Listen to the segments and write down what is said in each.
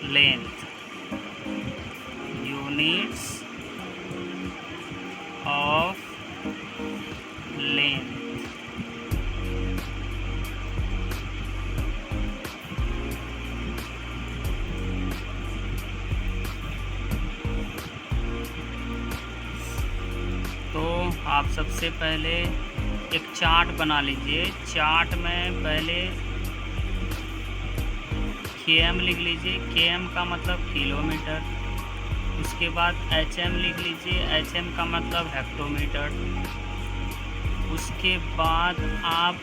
Length, units of length. तो आप सबसे पहले एक चार्ट बना लीजिए। चार्ट में पहले km लिख लीजिए, km का मतलब किलोमीटर। उसके बाद hm लिख लीजिए, hm का मतलब हेक्टोमीटर। उसके बाद आप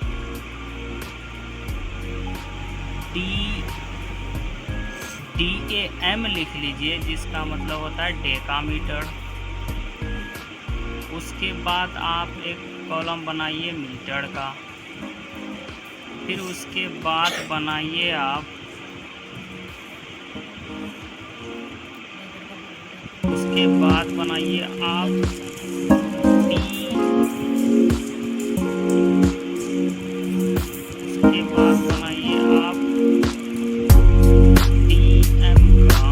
DAM लिख लीजिए, जिसका मतलब होता है डेकामीटर। उसके बाद आप एक कॉलम बनाइए मीटर का। फिर उसके बाद बनाइए आप उसके बाद बनाइए आप उसके बाद बनाइए आप DM का।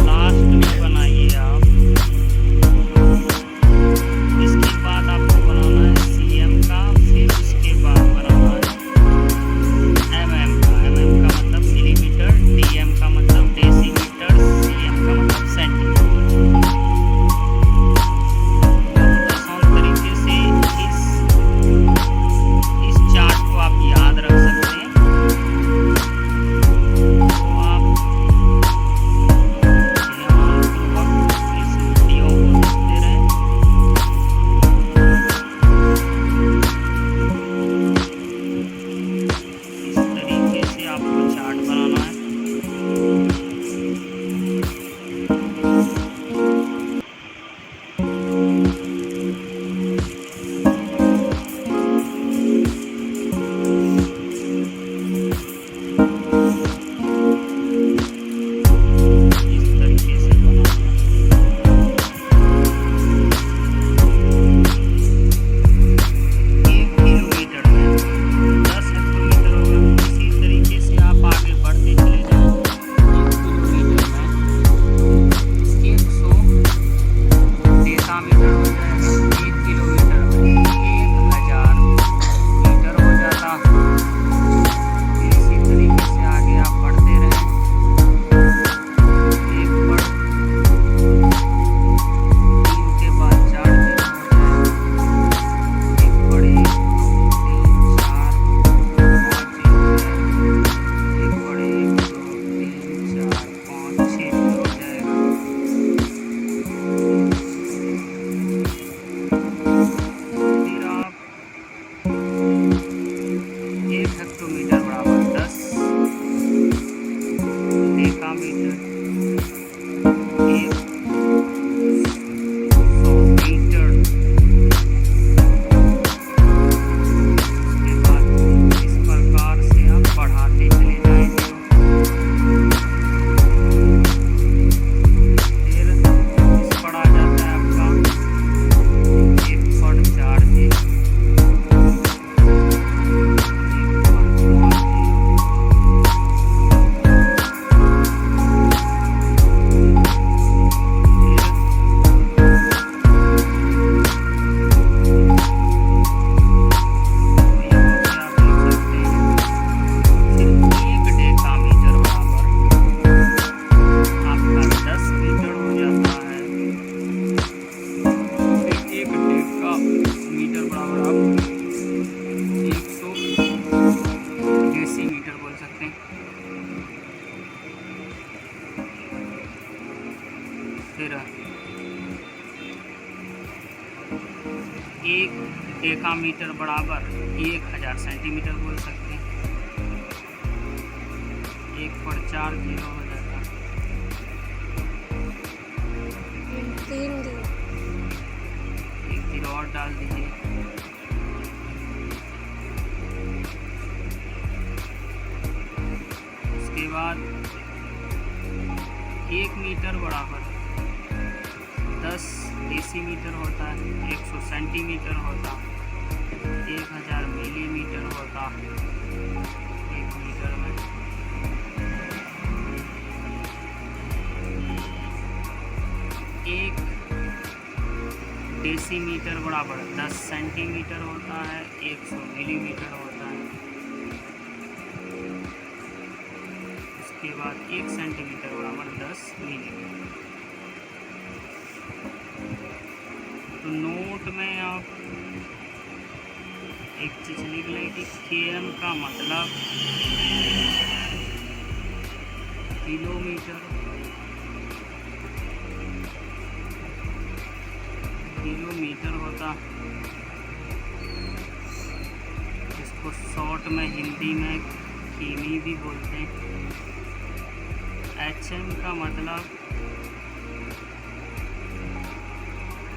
लास्ट में बनाइए आप। इसके बाद आपको बनाना है CM का। फिर उसके बाद बनाना है MM का। MM का मतलब मिलीमीटर, DM का मतलब डेसीमीटर, CM का मतलब सेंटीमीटर। बहुत आसान तरीके से इस चार्ट को आप याद रख सकते हैं। तो आप ध्यानपूर्वक इस वीडियो को देखते रहें। इस तरीके से आपको चार्ट बनाना है। इस तरीके से बनाना है। 1 किलोमीटर में 10 हेक्टोमीटर होगा। इसी तरीके से आप आगे बढ़ते चले जाएं। 1 किलोमीटर में 100 डेसीमीटर हो जाएगा। 1 किलोमीटर में 1000 मीटर हो जाता है। फिर इसी तरीके से आगे आप बढ़ते रहें। एक बढ़ 3 के बाद 4 जीरो हो जाएगा। एक बढ़ 1 2 3 4 5 जीरो हो जाएगा। एक बढ़ 1 2 3 4 5 6 जीरो हो जाएगा। फिर आप 1 हेक्टोमीटर बराबर 10 डेकामीटर, 100 मीटर। उसके बाद इस प्रकार से आप बढ़ाते चले जाएंगे। फिर इस पर आ जाता है आपका 1 पर 4 जीरो, 1 पर 5 जीरो। फिर 1 डेकामीटर बराबर 1000 सेंटीमीटर बोल सकते हैं। 1 पर 4 जीरो हो जाता है। 1 जीरो और डाल दीजिए। उसके बाद 1 मीटर बराबर 10 डेसीमीटर होता है। 100 सेंटीमीटर होता, 1000 मिलीमीटर होता 1 मीटर में। डेसीमीटर बराबर 10 सेंटीमीटर होता है, 100 मिलीमीटर होता है। उसके बाद 1 सेंटीमीटर बराबर 10 मिलीमीटर। तो नोट में आप एक चीज़ लिख लें कि km का मतलब किलोमीटर होता, इसको शॉर्ट में हिंदी में किमी भी बोलते हैं। HM का मतलब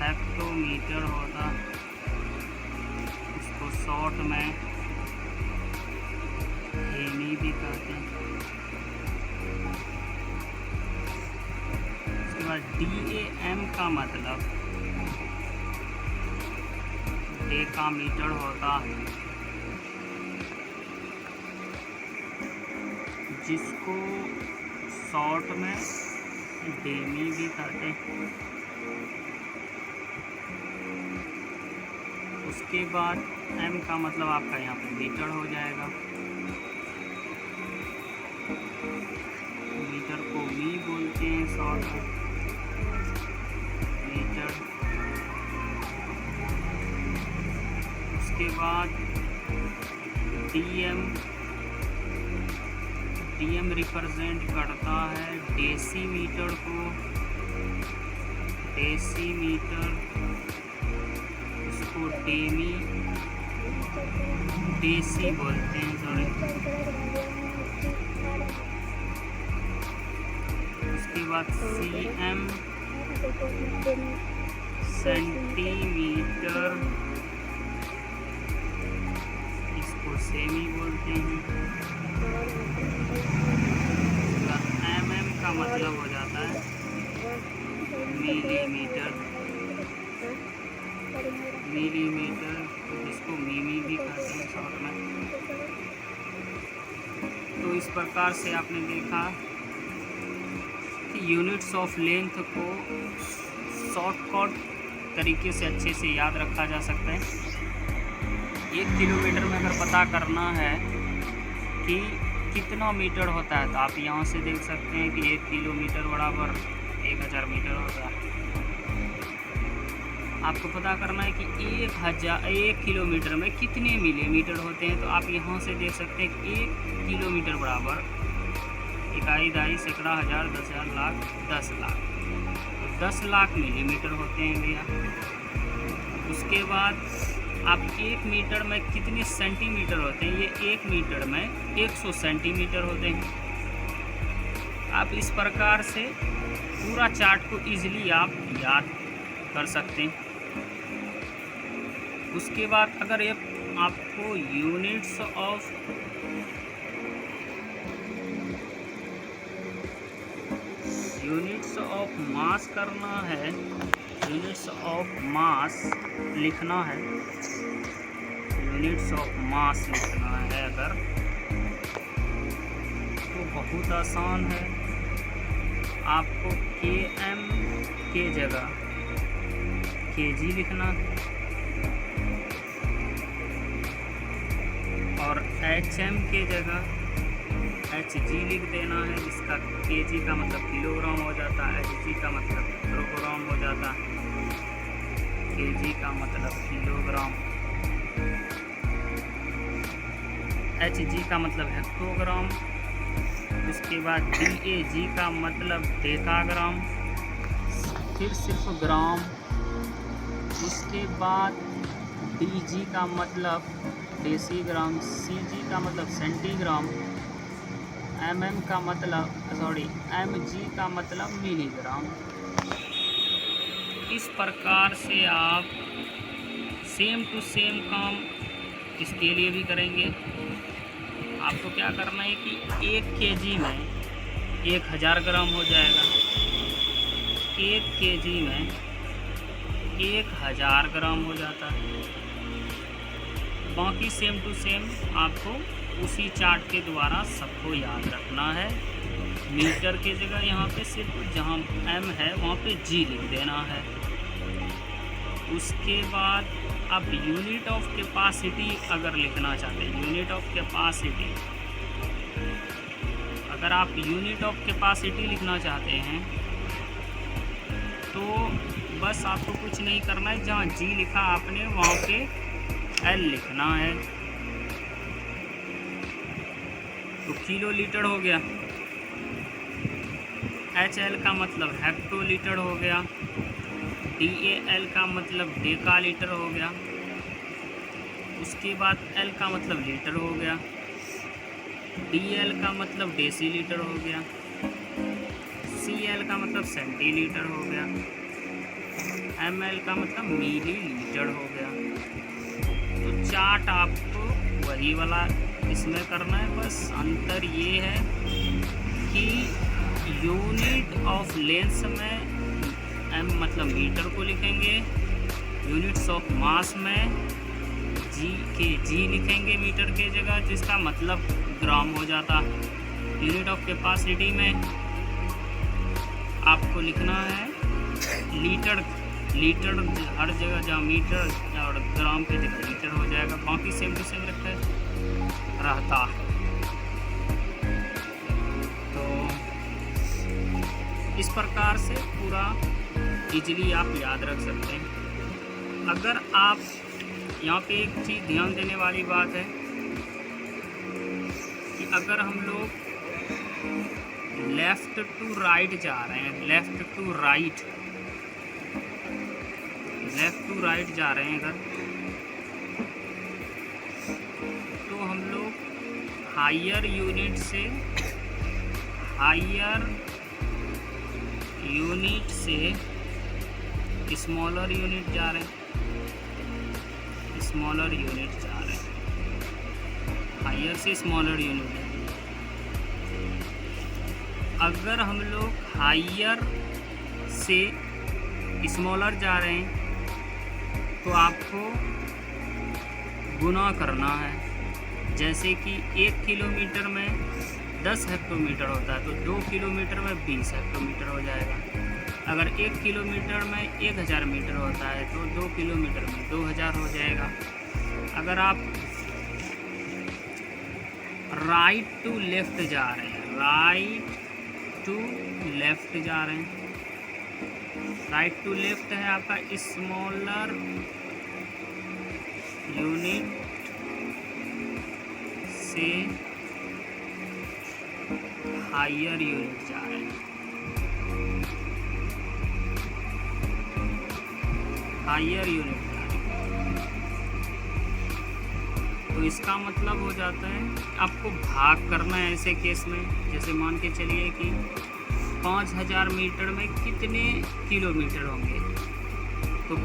हेक्टोमीटर होता, उसको शॉर्ट में हेमी भी कहते हैं। उसके बाद DAM का मतलब डेकामीटर होता, जिसको शॉर्ट में डेमी भी कहते हैं। उसके बाद M का मतलब आपका यहाँ पे मीटर हो जाएगा। मीटर को मी बोलते हैं शॉर्ट में, मीटर। उसके बाद DM रिप्रेजेंट करता है डेसीमीटर को। डेसीमीटर, उसको डेसी बोलते हैं, सॉरी। उसके बाद CM सेंटीमीटर, इसको सेमी बोलते हैं। MM का मतलब हो जाता है मिलीमीटर, इसको मिमी भी कहते हैं शॉर्ट में। तो इस प्रकार से आपने देखा कि यूनिट्स ऑफ लेंथ को शॉर्टकट तरीके से अच्छे से याद रखा जा सकता है। 1 किलोमीटर में अगर पता करना है कि कितना मीटर होता है, तो आप यहाँ से देख सकते हैं कि 1 किलोमीटर बराबर 1000 मीटर होता है। आपको पता करना है कि 1 किलोमीटर में कितने मिलीमीटर होते हैं, तो आप यहाँ से देख सकते हैं कि 1 किलोमीटर बराबर इकाई, दहाई, सैकड़ा, हज़ार, 10,000, लाख, 10 लाख, तो 10 लाख मिलीमीटर होते हैं भैया। उसके बाद आप 1 मीटर में कितने सेंटीमीटर होते हैं, ये 1 मीटर में 100 सेंटीमीटर होते हैं। आप इस प्रकार से पूरा चार्ट को इजीली आप याद कर सकते हैं। उसके बाद अगर ये आपको यूनिट्स ऑफ मास करना है, यूनिट्स ऑफ मास लिखना है, यूनिट्स ऑफ मास लिखना है अगर, तो बहुत आसान है। आपको km के जगह kg लिखना और HM के जगह Hg लिख देना है, जिसका kg का मतलब किलोग्राम हो जाता है, Hg का मतलब किलोग्राम हो जाता है, kg का मतलब किलोग्राम, Hg का मतलब हेक्टोग्राम। उसके बाद DAG का मतलब डेकाग्राम, फिर सिर्फ ग्राम। उसके बाद DG का मतलब डेसीग्राम, CG का मतलब सेंटीग्राम, MM का मतलब MG का मतलब मिलीग्राम। इस प्रकार से आप सेम टू सेम काम इसके लिए भी करेंगे। आपको क्या करना है कि 1 kg में 1000 ग्राम हो जाएगा, 1 kg में 1000 ग्राम हो जाता है। बाकी सेम टू सेम आपको उसी चार्ट के द्वारा सबको याद रखना है। मीटर की जगह यहाँ पे सिर्फ जहाँ M है वहाँ पे G लिख देना है। उसके बाद अब यूनिट ऑफ कैपेसिटी अगर लिखना चाहते हैं, यूनिट ऑफ कैपेसिटी, अगर आप यूनिट ऑफ कैपेसिटी लिखना चाहते हैं तो बस आपको कुछ नहीं करना है, जहाँ जी लिखा आपने वहाँ पे एल लिखना है। तो किलो लीटर हो गया, एच एल का मतलब हेक्टोलीटर हो गया, डी ए एल का मतलब डेका लीटर हो गया, उसके बाद एल का मतलब लीटर हो गया, डी एल का मतलब डेसी लीटर हो गया, सी एल का मतलब सेंटीलीटर हो गया, एम एल का मतलब मिली लीटर हो गया। तो चार्ट आपको वही वाला इसमें करना है, बस अंतर ये है कि यूनिट ऑफ लेंथ में एम मतलब मीटर को लिखेंगे, यूनिट्स ऑफ मास में जी लिखेंगे मीटर के जगह, जिसका मतलब ग्राम हो जाता। यूनिट ऑफ कैपेसिटी में आपको लिखना है लीटर हर जगह, जहाँ मीटर और ग्राम के जगह लीटर हो जाएगा, बाकी सेम टू सेम रहता है। तो इस प्रकार से पूरा इजीली आप याद रख सकते हैं। अगर आप यहाँ पे एक चीज़ ध्यान देने वाली बात है कि अगर हम लोग लेफ़्ट टू राइट जा रहे हैं, लेफ़्ट टू राइट जा रहे हैं अगर, तो हम लोग हायर यूनिट से स्मॉलर यूनिट जा रहे हैं, हायर से स्मॉलर यूनिट। अगर हम लोग हायर से स्मॉलर जा रहे हैं तो आपको गुना करना है। जैसे कि 1 किलोमीटर में 10 हेक्टोमीटर होता है तो 2 किलोमीटर में 20 हेक्टोमीटर हो जाएगा। अगर 1 किलोमीटर में 1000 मीटर होता है तो 2 किलोमीटर में 2000 हो जाएगा। अगर आप राइट टू लेफ़्ट जा रहे हैं, राइट टू लेफ़्ट है आपका स्मॉलर यूनिट से हायर यूनिट जा रहे हैं, तो इसका मतलब हो जाता है आपको भाग करना है ऐसे केस में। जैसे मान के चलिए कि 5000 मीटर में कितने किलोमीटर होंगे, तो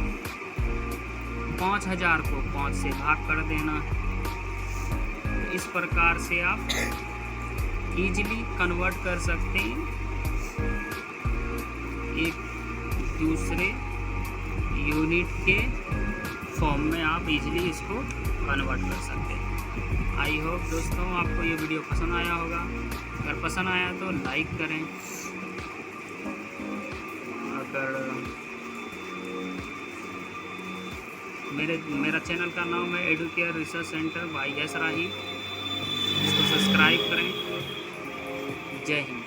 5000 को 5 से भाग कर देना। इस प्रकार से आप इजीली कन्वर्ट कर सकते हैं, एक दूसरे यूनिट के फॉर्म में आप इजीली इसको कन्वर्ट कर सकते हैं। आई होप दोस्तों आपको ये वीडियो पसंद आया होगा। अगर पसंद आया तो लाइक करें। अगर मेरा चैनल का नाम है Educare Research Centre by S Rahi, इसको सब्सक्राइब करें। जय हिंद।